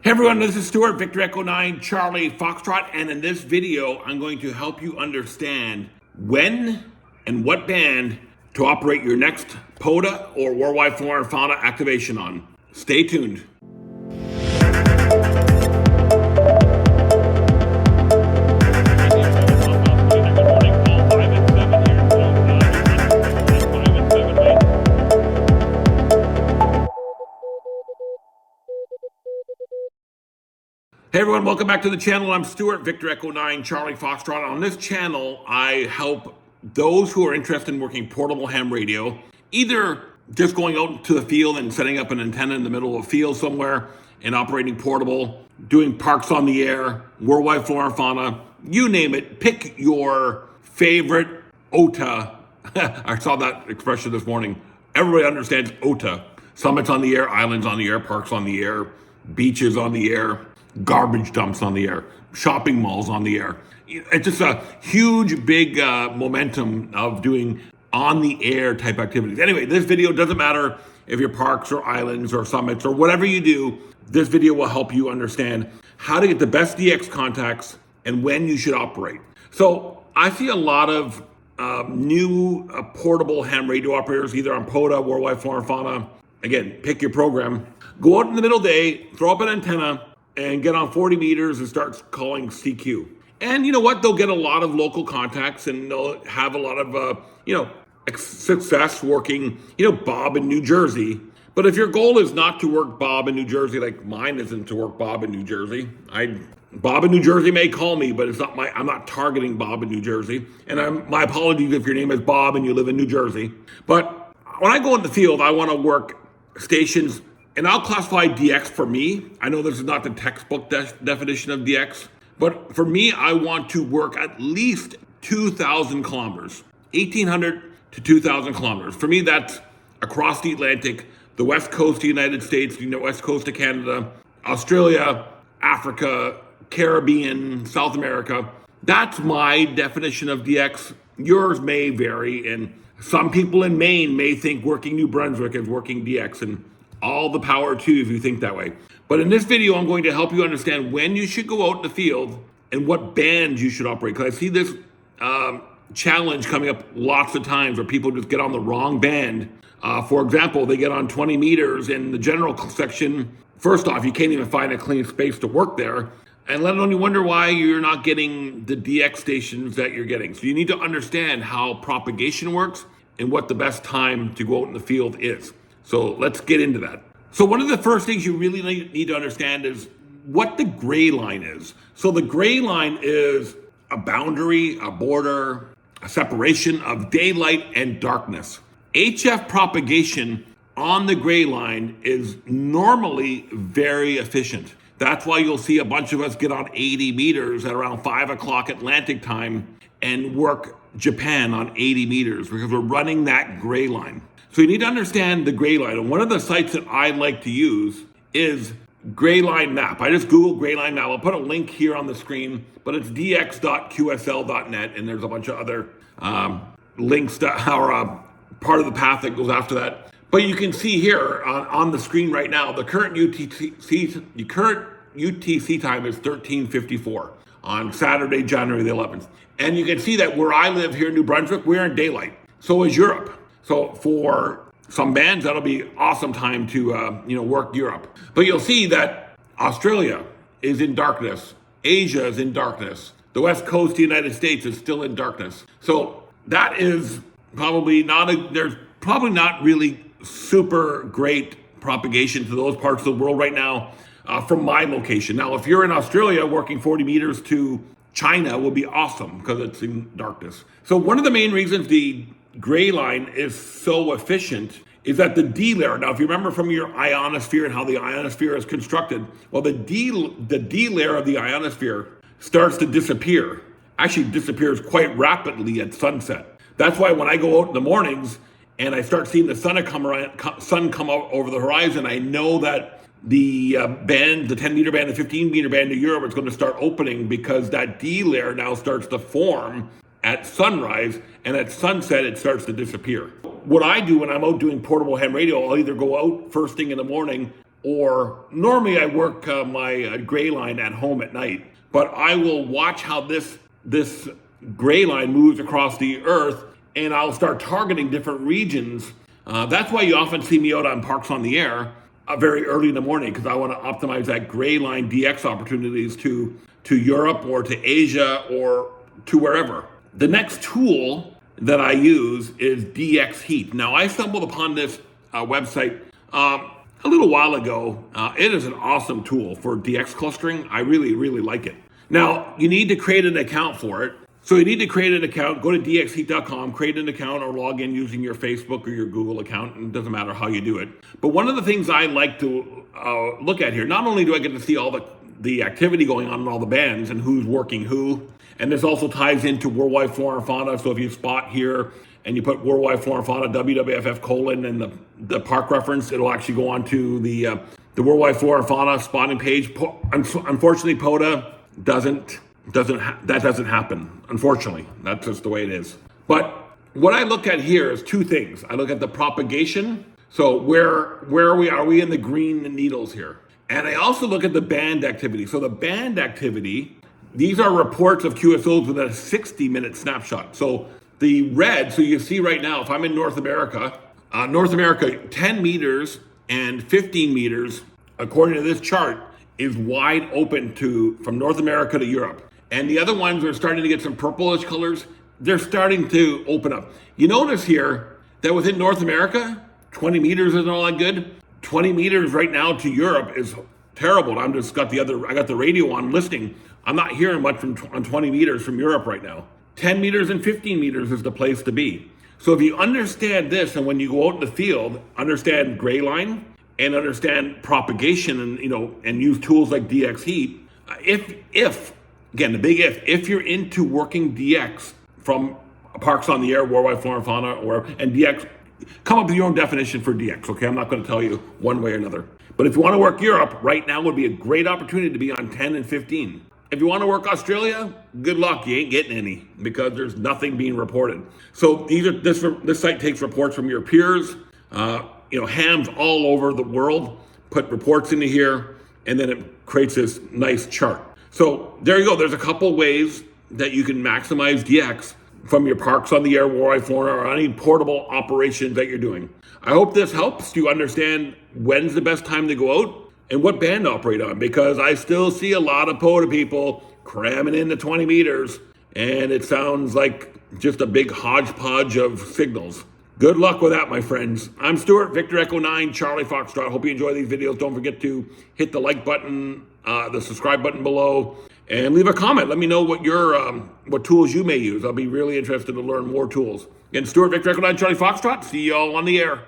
Hey everyone, this is Stuart, Victor Echo 9, Charlie Foxtrot, and in this video, I'm going to help you understand when and what band to operate your next POTA or worldwide flora and fauna activation on. Stay tuned. Hey everyone, welcome back to the channel. I'm Stuart, Victor Echo 9, Charlie Foxtrot. On this channel, I help those who are interested in working portable ham radio, either just going out to the field and setting up an antenna in the middle of a field somewhere and operating portable, doing parks on the air, worldwide flora and fauna, you name it. Pick your favorite OTA. I saw that expression this morning. Everybody understands OTA. Summits on the air, islands on the air, parks on the air, beaches on the air, garbage dumps on the air, shopping malls on the air. It's just a huge, big momentum of doing on the air type activities. Anyway, this video doesn't matter if you're parks or islands or summits or whatever you do. This video will help you understand how to get the best DX contacts and when you should operate. So I see a lot of new portable ham radio operators, either on POTA, worldwide flora and fauna. Again, pick your program. Go out in the middle of the day, throw up an antenna, and get on 40 meters and start calling CQ. And you know what? They'll get a lot of local contacts and they'll have a lot of, success working, Bob in New Jersey. But if your goal is not to work Bob in New Jersey, like mine isn't to work Bob in New Jersey. Bob in New Jersey may call me, but I'm not targeting Bob in New Jersey. And my apologies if your name is Bob and you live in New Jersey. But when I go in the field, I want to work stations. And I'll classify DX for me. I know this is not the textbook definition of DX, but for me, I want to work at least 2,000 kilometers, 1,800 to 2,000 kilometers. For me, that's across the Atlantic, the west coast of the United States, west coast of Canada, Australia, Africa, Caribbean, South America. That's my definition of DX. Yours may vary, and some people in Maine may think working New Brunswick is working DX, and all the power to you if you think that way. But in this video, I'm going to help you understand when you should go out in the field and what bands you should operate. Because I see this challenge coming up lots of times where people just get on the wrong band. For example, they get on 20 meters in the general section. First off, you can't even find a clean space to work there. And let alone you wonder why you're not getting the DX stations that you're getting. So you need to understand how propagation works and what the best time to go out in the field is. So let's get into that. So one of the first things you really need to understand is what the gray line is. So the gray line is a boundary, a border, a separation of daylight and darkness. HF propagation on the gray line is normally very efficient. That's why you'll see a bunch of us get on 80 meters at around 5 o'clock Atlantic time and work Japan on 80 meters because we're running that gray line. So you need to understand the gray line. And one of the sites that I like to use is Gray Line Map. I just Googled Gray Line Map. I'll put a link here on the screen, but it's dx.qsl.net, and there's a bunch of other links that are part of the path that goes after that. But you can see here on the screen right now, the current UTC time is 13:54 on Saturday, January the 11th. And you can see that where I live here in New Brunswick, we're in daylight. So is Europe. So for some bands, that'll be awesome time to work Europe. But you'll see that Australia is in darkness. Asia is in darkness. The west coast of the United States is still in darkness. So that is probably there's probably not really super great propagation to those parts of the world right now from my location. Now, if you're in Australia working 40 meters to China will be awesome because it's in darkness. So one of the main reasons the gray line is so efficient is that the D layer. Now, if you remember from your ionosphere and how the ionosphere is constructed, well, the D layer of the ionosphere starts to disappear. Actually disappears quite rapidly at sunset. That's why when I go out in the mornings and I start seeing the sun come out over the horizon, I know that the 10 meter band, the 15 meter band to Europe is going to start opening because that D layer now starts to form at sunrise, and at sunset it starts to disappear. What I do when I'm out doing portable ham radio, I'll either go out first thing in the morning or normally I work my gray line at home at night, but I will watch how this gray line moves across the earth, and I'll start targeting different regions. That's why you often see me out on Parks on the Air very early in the morning, because I want to optimize that gray line DX opportunities to Europe or to Asia or to wherever. The next tool that I use is DX Heat. Now, I stumbled upon this website a little while ago. It is an awesome tool for DX clustering. I really, really like it. Now, you need to create an account for it. So you need to create an account, go to dxheat.com, create an account, or log in using your Facebook or your Google account. It doesn't matter how you do it. But one of the things I like to look at here, not only do I get to see all the activity going on in all the bands and who's working who, and this also ties into worldwide flora and fauna. So if you spot here and you put worldwide flora and fauna, WWFF : and the park reference, it'll actually go on to the worldwide flora and fauna spotting page. Unfortunately, POTA that doesn't happen. Unfortunately, that's just the way it is. But what I look at here is two things. I look at the propagation. So where are we? Are we in the green needles here? And I also look at the band activity. So the band activity, these are reports of QSOs within a 60-minute snapshot. So the red, so you see right now, if I'm in North America, 10 meters and 15 meters, according to this chart, is wide open from North America to Europe. And the other ones are starting to get some purplish colors. They're starting to open up. You notice here that within North America, 20 meters isn't all that good. 20 meters right now to Europe is terrible. I got the radio on listening. I'm not hearing much on 20 meters from Europe right now. 10 meters and 15 meters is the place to be. So if you understand this, and when you go out in the field, understand gray line and understand propagation, and use tools like DX Heat. If again, the big if you're into working DX from Parks on the Air, worldwide flora and fauna, and DX, come up with your own definition for DX. Okay, I'm not going to tell you one way or another. But if you want to work Europe, right now would be a great opportunity to be on 10 and 15. If you want to work Australia, good luck. You ain't getting any, because there's nothing being reported. So this site takes reports from your peers. Hams all over the world put reports into here, and then it creates this nice chart. So there you go. There's a couple ways that you can maximize DX from your Parks on the Air, worldwide flora, or any portable operations that you're doing. I hope this helps you understand when's the best time to go out and what band to operate on, because I still see a lot of POTA people cramming in the 20 meters, and it sounds like just a big hodgepodge of signals. Good luck with that, my friends. I'm Stuart, Victor Echo 9, Charlie Foxtrot. Hope you enjoy these videos. Don't forget to hit the like button, the subscribe button below, and leave a comment. Let me know what tools you may use. I'll be really interested to learn more tools. Again, Stuart, Victor Echo 9, Charlie Foxtrot. See you all on the air.